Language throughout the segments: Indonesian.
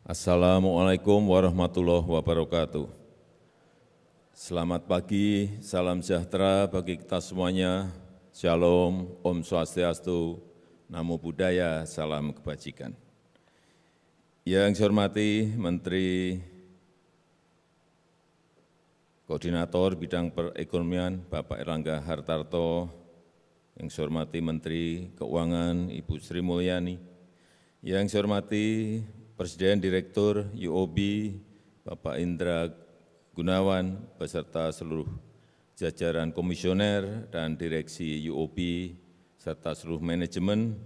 Assalamualaikum warahmatullahi wabarakatuh. Selamat pagi, salam sejahtera bagi kita semuanya. Shalom, Om Swastiastu, Namo Buddhaya, salam kebajikan. Yang saya hormati Menteri Koordinator Bidang Perekonomian Bapak Erlangga Hartarto, yang saya hormati Menteri Keuangan Ibu Sri Mulyani, yang saya hormati Presiden Direktur UOB Bapak Indra Gunawan beserta seluruh jajaran komisioner dan direksi UOB serta seluruh manajemen,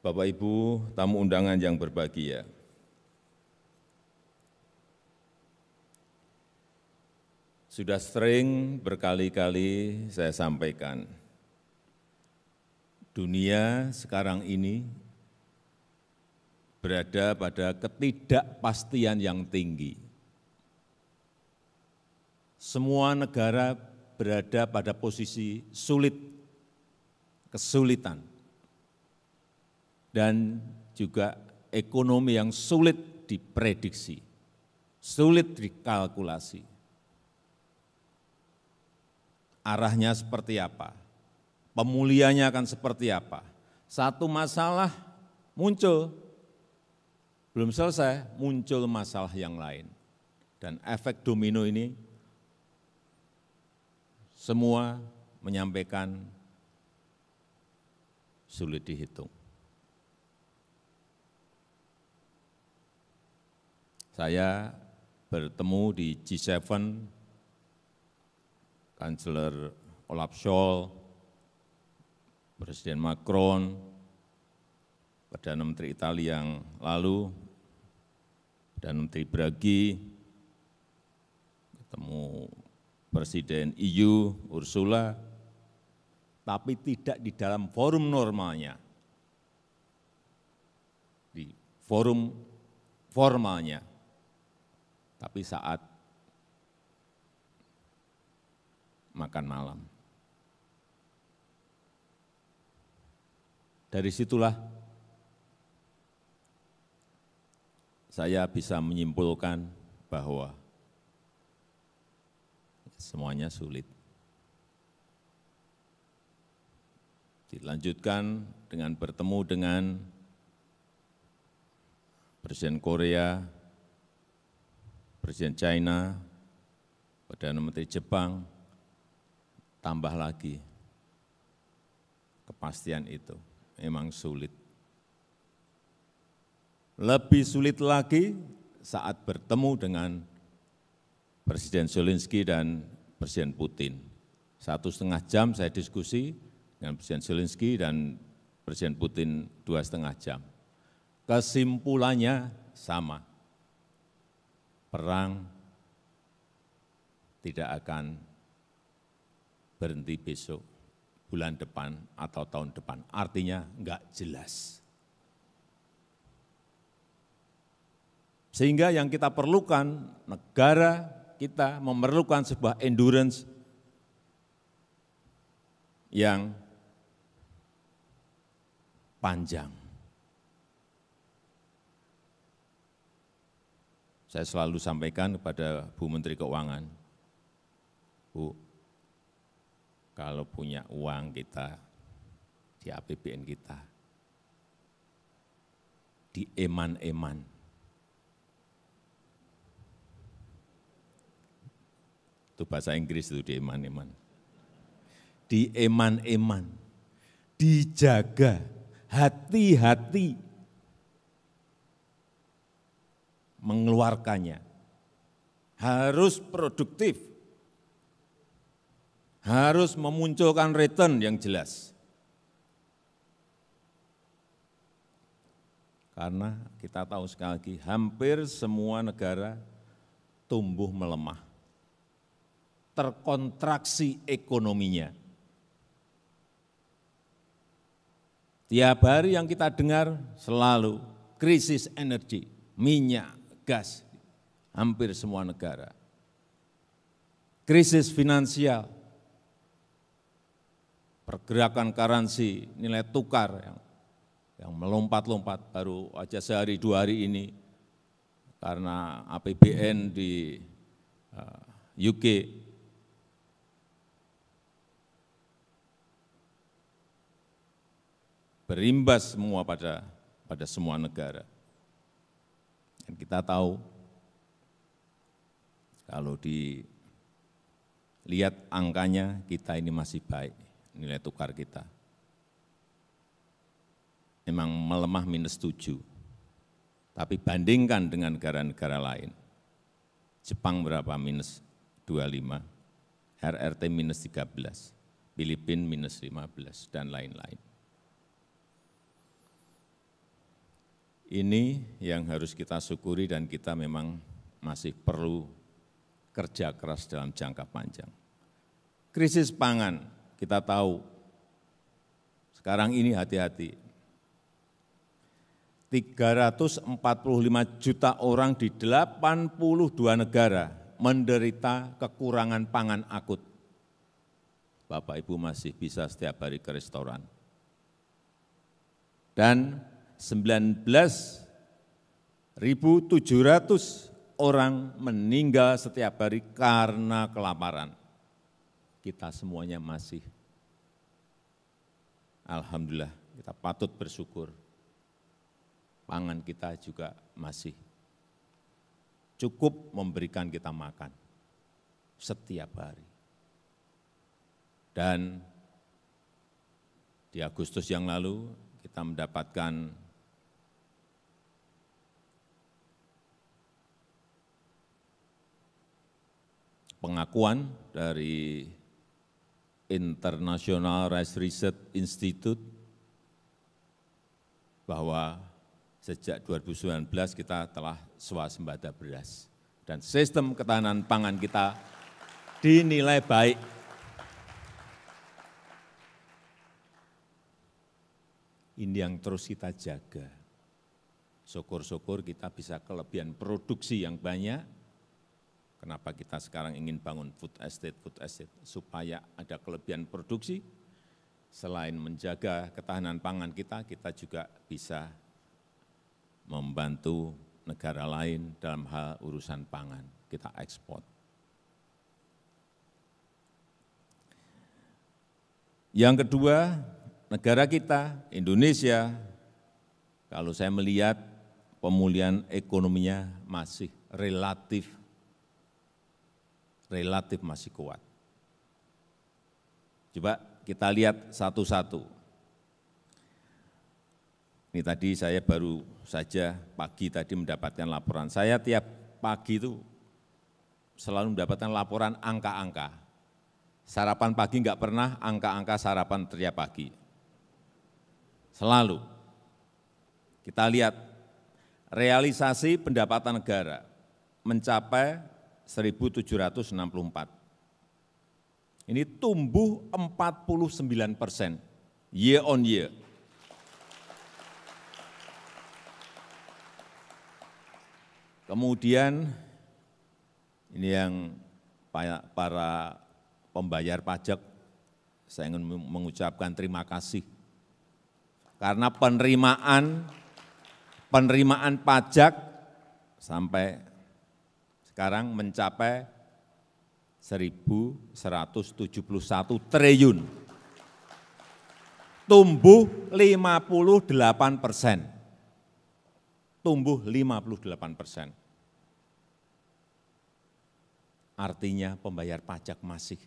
Bapak Ibu tamu undangan yang berbahagia. Sudah sering berkali-kali saya sampaikan, dunia sekarang ini berada pada ketidakpastian yang tinggi. Semua negara berada pada posisi sulit, kesulitan, dan juga ekonomi yang sulit diprediksi, sulit dikalkulasi. Arahnya seperti apa? Pemulihannya akan seperti apa? Satu masalah muncul, belum selesai, muncul masalah yang lain. Dan efek domino ini semua menyampaikan sulit dihitung. Saya bertemu di G7, Kanselir Olaf Scholz, Presiden Macron, Perdana Menteri Italia yang lalu, Perdana Menteri Draghi, ketemu Presiden EU Ursula, tapi tidak di dalam forum normalnya, di forum formalnya, tapi saat makan malam. Dari situlah saya bisa menyimpulkan bahwa semuanya sulit. Dilanjutkan dengan bertemu dengan Presiden Korea, Presiden China, Perdana Menteri Jepang, tambah lagi kepastian itu memang sulit. Lebih sulit lagi saat bertemu dengan Presiden Zelensky dan Presiden Putin. 1,5 jam saya diskusi dengan Presiden Zelensky dan Presiden Putin 2,5 jam. Kesimpulannya sama, perang tidak akan berhenti besok, bulan depan, atau tahun depan. Artinya enggak jelas. Sehingga yang kita perlukan, negara kita memerlukan sebuah endurance yang panjang. Saya selalu sampaikan kepada Bu Menteri Keuangan, Bu, kalau punya uang kita di APBN kita, di eman-eman, itu bahasa Inggris itu di eman-eman. Di eman-eman, dijaga, hati-hati mengeluarkannya. Harus produktif, harus memunculkan return yang jelas. Karena kita tahu sekali lagi, hampir semua negara tumbuh melemah, terkontraksi ekonominya. Tiap hari yang kita dengar selalu krisis energi, minyak, gas, hampir semua negara. Krisis finansial, pergerakan currency, nilai tukar yang melompat-lompat, baru aja sehari 2 hari ini karena APBN di UK berimbas semua pada semua negara. Dan kita tahu kalau dilihat angkanya kita ini masih baik, nilai tukar kita. Memang melemah -7. Tapi bandingkan dengan negara-negara lain. Jepang berapa? -25, RRT -13, Filipina -15, dan lain-lain. Ini yang harus kita syukuri dan kita memang masih perlu kerja keras dalam jangka panjang. Krisis pangan, kita tahu sekarang ini hati-hati. 345 juta orang di 82 negara menderita kekurangan pangan akut. Bapak Ibu masih bisa setiap hari ke restoran. Dan 19.700 orang meninggal setiap hari karena kelaparan. Kita semuanya masih, alhamdulillah, kita patut bersyukur. Pangan kita juga masih cukup memberikan kita makan setiap hari. Dan di Agustus yang lalu kita mendapatkan pengakuan dari International Rice Research Institute bahwa sejak 2019 kita telah swasembada beras dan sistem ketahanan pangan kita dinilai baik. Ini yang terus kita jaga. Syukur-syukur kita bisa kelebihan produksi yang banyak. Kenapa kita sekarang ingin bangun food estate, supaya ada kelebihan produksi. Selain menjaga ketahanan pangan kita juga bisa membantu negara lain dalam hal urusan pangan, kita ekspor. Yang kedua, negara kita, Indonesia, kalau saya melihat pemulihan ekonominya masih relatif masih kuat. Coba kita lihat satu-satu. Ini tadi saya baru saja pagi tadi mendapatkan laporan. Saya tiap pagi itu selalu mendapatkan laporan angka-angka. Sarapan pagi enggak pernah angka-angka sarapan tiap pagi. Selalu. Kita lihat realisasi pendapatan negara mencapai 1.764. Ini tumbuh 49% year on year. Kemudian ini yang para pembayar pajak, saya ingin mengucapkan terima kasih. Karena penerimaan pajak sampai sekarang mencapai 1.171 triliun. Tumbuh 58%. Tumbuh 58%. Artinya pembayar pajak masih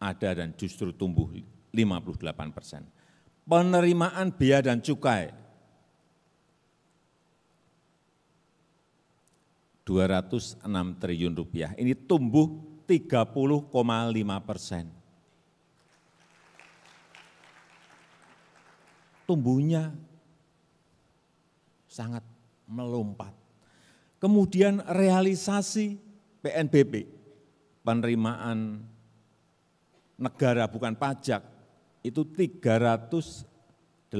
ada dan justru tumbuh 58%. Penerimaan bea dan cukai 206 triliun rupiah, ini tumbuh 30,5%. Tumbuhnya sangat melompat. Kemudian realisasi PNBP, penerimaan negara bukan pajak, itu 386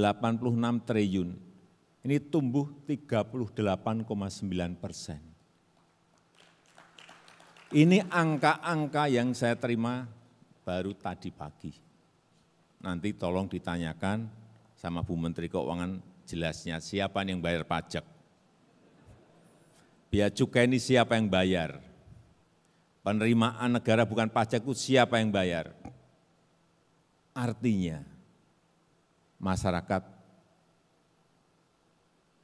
triliun. Ini tumbuh 38,9%. Ini angka-angka yang saya terima baru tadi pagi. Nanti tolong ditanyakan sama Bu Menteri Keuangan jelasnya siapa yang bayar pajak. Biaya cukai ini siapa yang bayar. Penerimaan negara bukan pajak itu siapa yang bayar. Artinya masyarakat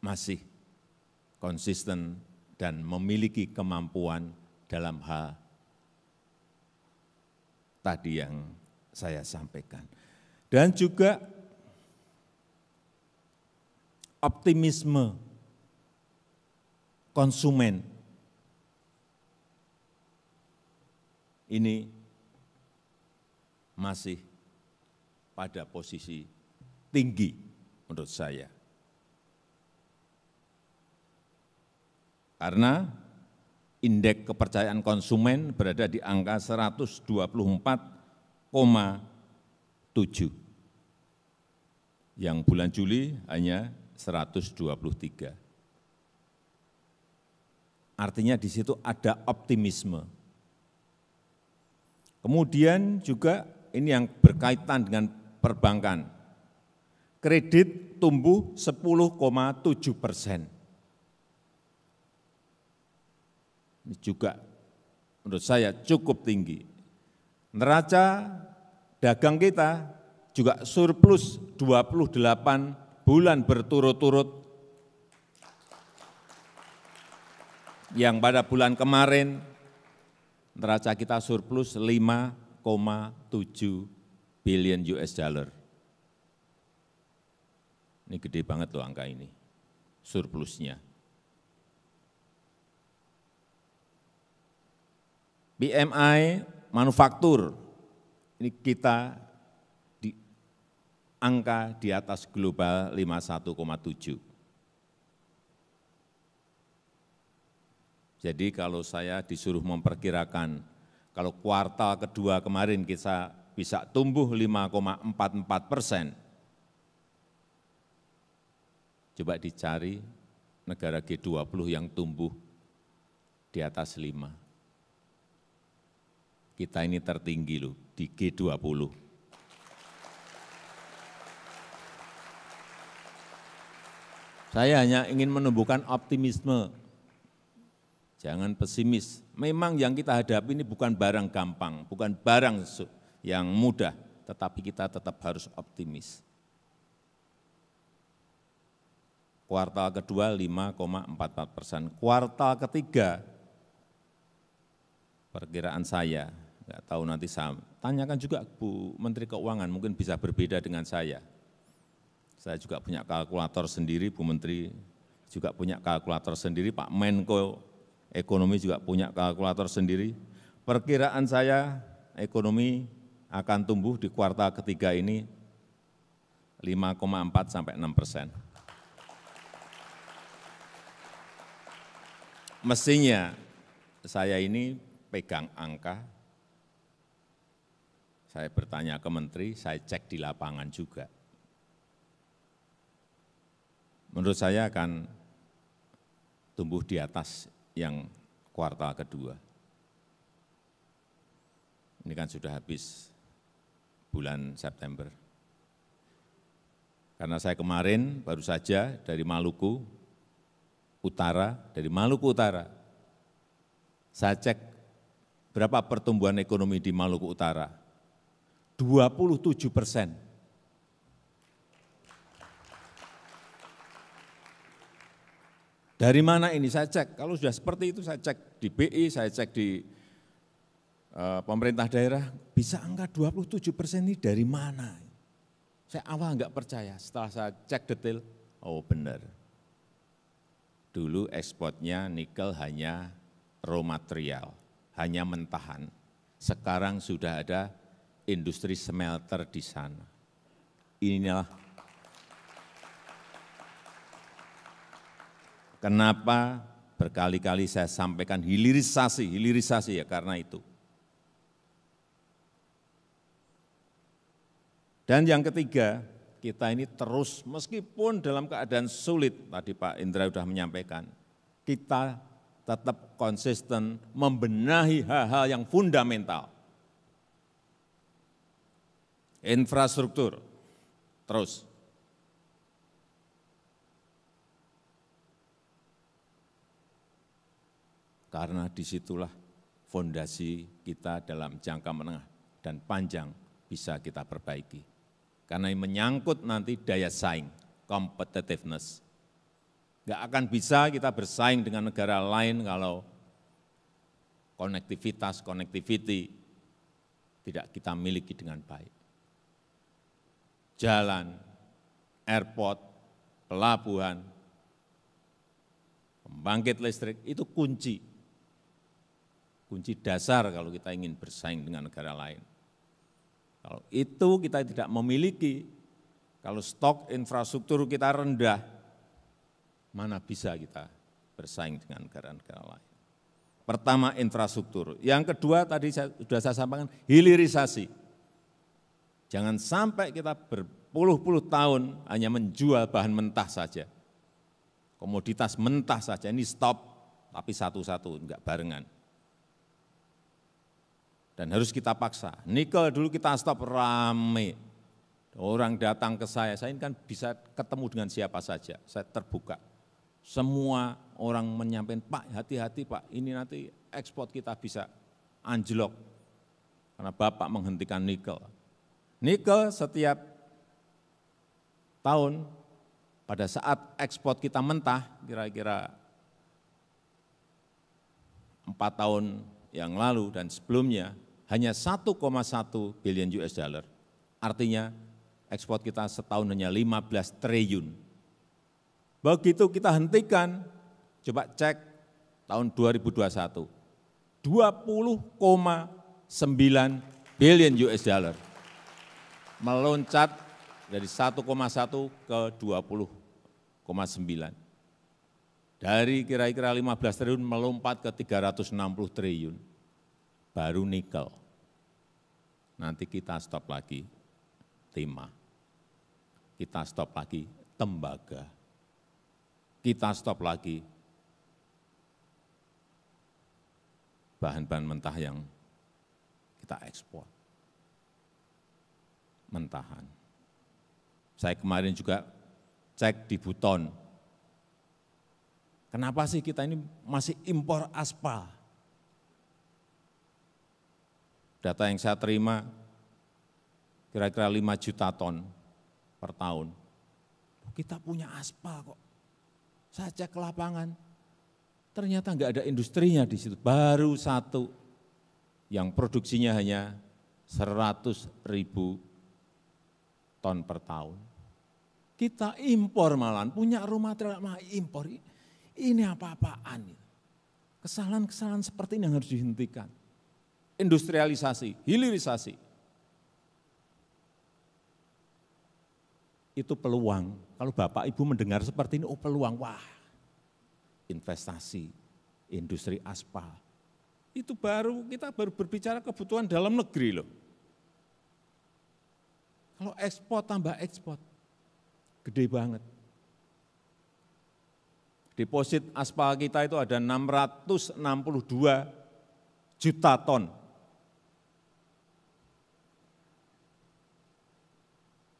masih konsisten dan memiliki kemampuan dalam hal tadi yang saya sampaikan. Dan juga optimisme konsumen ini masih pada posisi tinggi menurut saya. Karena indeks kepercayaan konsumen berada di angka 124,7. Yang bulan Juli hanya 123. Artinya di situ ada optimisme. Kemudian juga ini yang berkaitan dengan perbankan. Kredit tumbuh 10,7%. Ini juga menurut saya cukup tinggi. Neraca dagang kita juga surplus 28 bulan berturut-turut. Yang pada bulan kemarin neraca kita surplus 5,7 billion US dollar. Ini gede banget loh angka ini, surplusnya. PMI manufaktur, ini kita di angka di atas global 51,7. Jadi kalau saya disuruh memperkirakan, kalau kuartal kedua kemarin kita bisa tumbuh 5,44%, coba dicari negara G20 yang tumbuh di atas 5. Kita ini tertinggi loh di G20. Saya hanya ingin menumbuhkan optimisme, jangan pesimis. Memang yang kita hadapi ini bukan barang gampang, bukan barang yang mudah, tetapi kita tetap harus optimis. Kuartal kedua 5,44%, kuartal ketiga perkiraan saya, nggak tahu nanti saya tanyakan juga Bu Menteri Keuangan, mungkin bisa berbeda dengan saya. Saya juga punya kalkulator sendiri, Bu Menteri juga punya kalkulator sendiri, Pak Menko Ekonomi juga punya kalkulator sendiri. Perkiraan saya ekonomi akan tumbuh di kuartal ketiga ini 5,4 sampai 6%. Mestinya saya ini pegang angka, saya bertanya ke menteri, saya cek di lapangan juga. Menurut saya akan tumbuh di atas yang kuartal kedua. Ini kan sudah habis bulan September. Karena saya kemarin baru saja dari Maluku Utara, saya cek berapa pertumbuhan ekonomi di Maluku Utara, 27%. Dari mana ini saya cek, kalau sudah seperti itu saya cek di BI, saya cek di pemerintah daerah, bisa angka 27% ini dari mana? Saya awal enggak percaya, setelah saya cek detail, oh benar. Dulu ekspornya nikel hanya raw material, hanya mentahan. Sekarang sudah ada industri smelter di sana. Inilah kenapa berkali-kali saya sampaikan hilirisasi ya karena itu. Dan yang ketiga, kita ini terus meskipun dalam keadaan sulit, tadi Pak Indra sudah menyampaikan, kita tetap konsisten membenahi hal-hal yang fundamental. Infrastruktur, terus karena disitulah fondasi kita dalam jangka menengah dan panjang bisa kita perbaiki. Karena ini menyangkut nanti daya saing, competitiveness. Nggak akan bisa kita bersaing dengan negara lain kalau connectivity tidak kita miliki dengan baik. Jalan, airport, pelabuhan, pembangkit listrik itu kunci dasar kalau kita ingin bersaing dengan negara lain. Kalau itu kita tidak memiliki, kalau stok infrastruktur kita rendah, mana bisa kita bersaing dengan negara-negara lain. Pertama infrastruktur, yang kedua tadi sudah saya sampaikan hilirisasi. Jangan sampai kita berpuluh-puluh tahun hanya menjual bahan mentah saja. Komoditas mentah saja, ini stop, tapi satu-satu, enggak barengan. Dan harus kita paksa. Nikel dulu kita stop rame. Orang datang ke saya ini kan bisa ketemu dengan siapa saja, saya terbuka. Semua orang menyampaikan, Pak hati-hati Pak, ini nanti ekspor kita bisa anjlok. Karena Bapak menghentikan nikel. Nikel setiap tahun pada saat ekspor kita mentah, kira-kira 4 tahun yang lalu dan sebelumnya, hanya 1,1 billion US dollar. Artinya ekspor kita setahun hanya 15 triliun. Begitu kita hentikan, coba cek tahun 2021, 20,9 billion US dollar. Meloncat dari 1,1 ke 20,9. Dari kira-kira 15 triliun melompat ke 360 triliun. Baru nikel. Nanti kita stop lagi timah. Kita stop lagi tembaga. Kita stop lagi bahan-bahan mentah yang kita ekspor. Mentahan. Saya kemarin juga cek di Buton. Kenapa sih kita ini masih impor aspal? Data yang saya terima kira-kira 5 juta ton per tahun. Kita punya aspal kok. Saya cek ke lapangan, ternyata enggak ada industrinya di situ. Baru satu yang produksinya hanya 100.000 ton per tahun. Kita impor malahan, punya raw material mah impor. Ini apa-apaan? Kesalahan-kesalahan seperti ini yang harus dihentikan. Industrialisasi, hilirisasi. Itu peluang. Kalau Bapak Ibu mendengar seperti ini, oh peluang, wah investasi, industri aspal. Itu kita baru berbicara kebutuhan dalam negeri loh. Kalau ekspor tambah ekspor, gede banget. Deposit aspal kita itu ada 662 juta ton.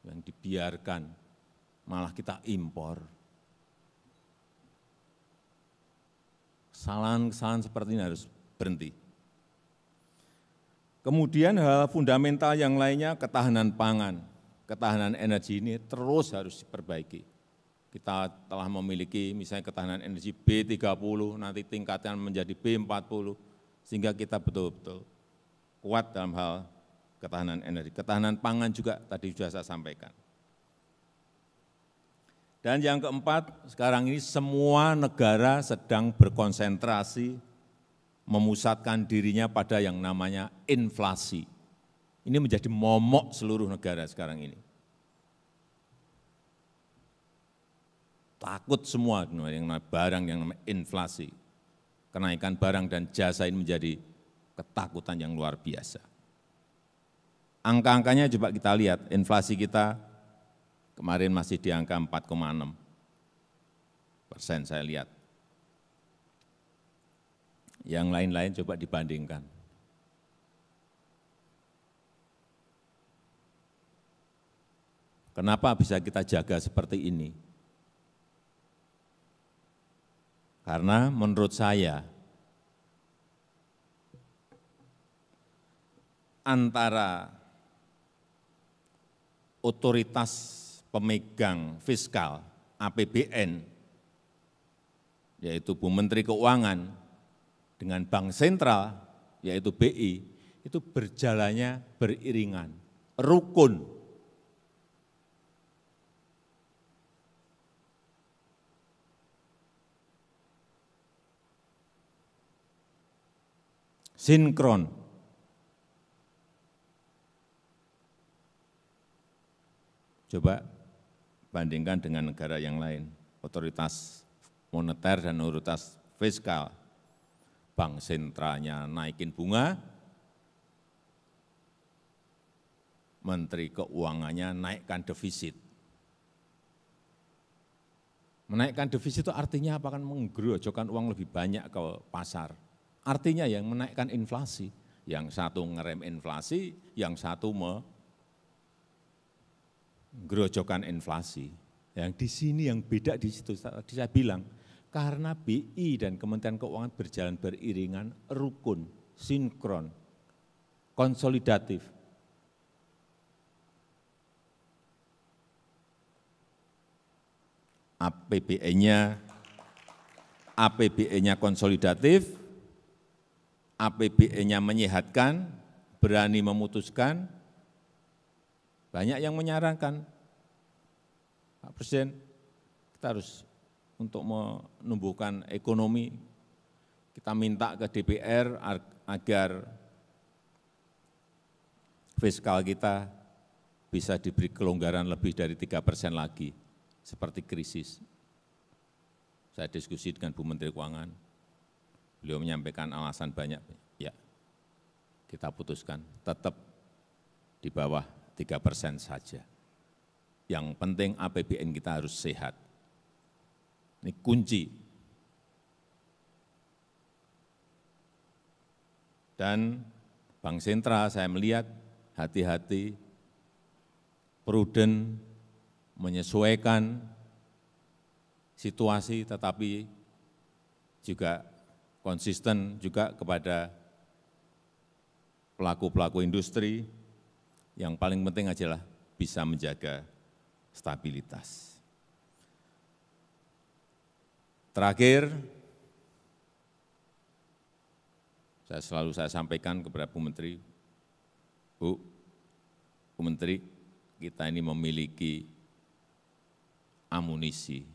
Yang dibiarkan, malah kita impor. Kesalahan-kesalahan seperti ini harus berhenti. Kemudian hal fundamental yang lainnya, ketahanan pangan, ketahanan energi ini terus harus diperbaiki. Kita telah memiliki misalnya ketahanan energi B30, nanti tingkatkan menjadi B40, sehingga kita betul-betul kuat dalam hal ketahanan energi. Ketahanan pangan juga tadi sudah saya sampaikan. Dan yang keempat, sekarang ini semua negara sedang berkonsentrasi memusatkan dirinya pada yang namanya inflasi. Ini menjadi momok seluruh negara sekarang ini. Takut semua yang namanya barang, yang namanya inflasi. Kenaikan barang dan jasa ini menjadi ketakutan yang luar biasa. Angka-angkanya coba kita lihat, inflasi kita kemarin masih di angka 4,6% saya lihat. Yang lain-lain coba dibandingkan. Kenapa bisa kita jaga seperti ini? Karena menurut saya, antara otoritas pemegang fiskal APBN, yaitu Bu Menteri Keuangan, dengan Bank Sentral, yaitu BI, itu berjalannya beriringan, rukun. Sinkron. Coba bandingkan dengan negara yang lain, otoritas moneter dan otoritas fiskal. Bank sentralnya naikin bunga, Menteri Keuangannya naikkan defisit. Menaikkan defisit itu artinya apa? Kan menggerojokkan uang lebih banyak ke pasar. Artinya yang menaikkan inflasi, yang satu ngerem inflasi, yang satu menggerojokkan inflasi. Yang di sini yang beda di situ, tadi saya bilang, karena BI dan Kementerian Keuangan berjalan beriringan, rukun, sinkron, konsolidatif. APBN-nya konsolidatif, APBN-nya menyehatkan, berani memutuskan. Banyak yang menyarankan, Pak Presiden, kita harus untuk menumbuhkan ekonomi, kita minta ke DPR agar fiskal kita bisa diberi kelonggaran lebih dari 3% lagi, seperti krisis. Saya diskusi dengan Bu Menteri Keuangan, beliau menyampaikan alasan banyak, ya kita putuskan tetap di bawah 3% saja. Yang penting APBN kita harus sehat. Ini kunci. Dan Bank Sentral saya melihat hati-hati, prudent, menyesuaikan situasi, tetapi juga konsisten juga kepada pelaku-pelaku industri. Yang paling penting adalah bisa menjaga stabilitas. Terakhir, saya sampaikan kepada Bu Menteri, Bu Menteri, kita ini memiliki amunisi.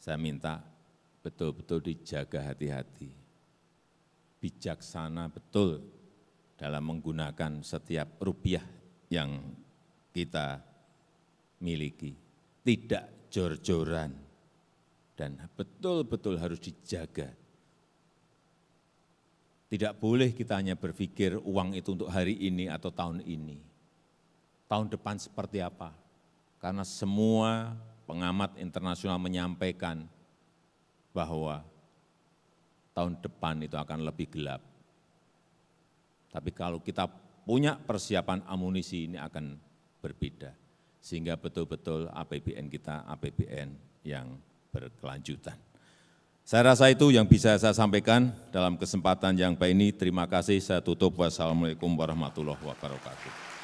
Saya minta betul-betul dijaga hati-hati, bijaksana betul dalam menggunakan setiap rupiah yang kita miliki, tidak jor-joran, dan betul-betul harus dijaga. Tidak boleh kita hanya berpikir uang itu untuk hari ini atau tahun ini, tahun depan seperti apa, karena semua pengamat internasional menyampaikan bahwa tahun depan itu akan lebih gelap. Tapi kalau kita punya persiapan amunisi, ini akan berbeda. Sehingga betul-betul APBN kita APBN yang berkelanjutan. Saya rasa itu yang bisa saya sampaikan dalam kesempatan yang baik ini. Terima kasih, saya tutup. Wassalamualaikum warahmatullahi wabarakatuh.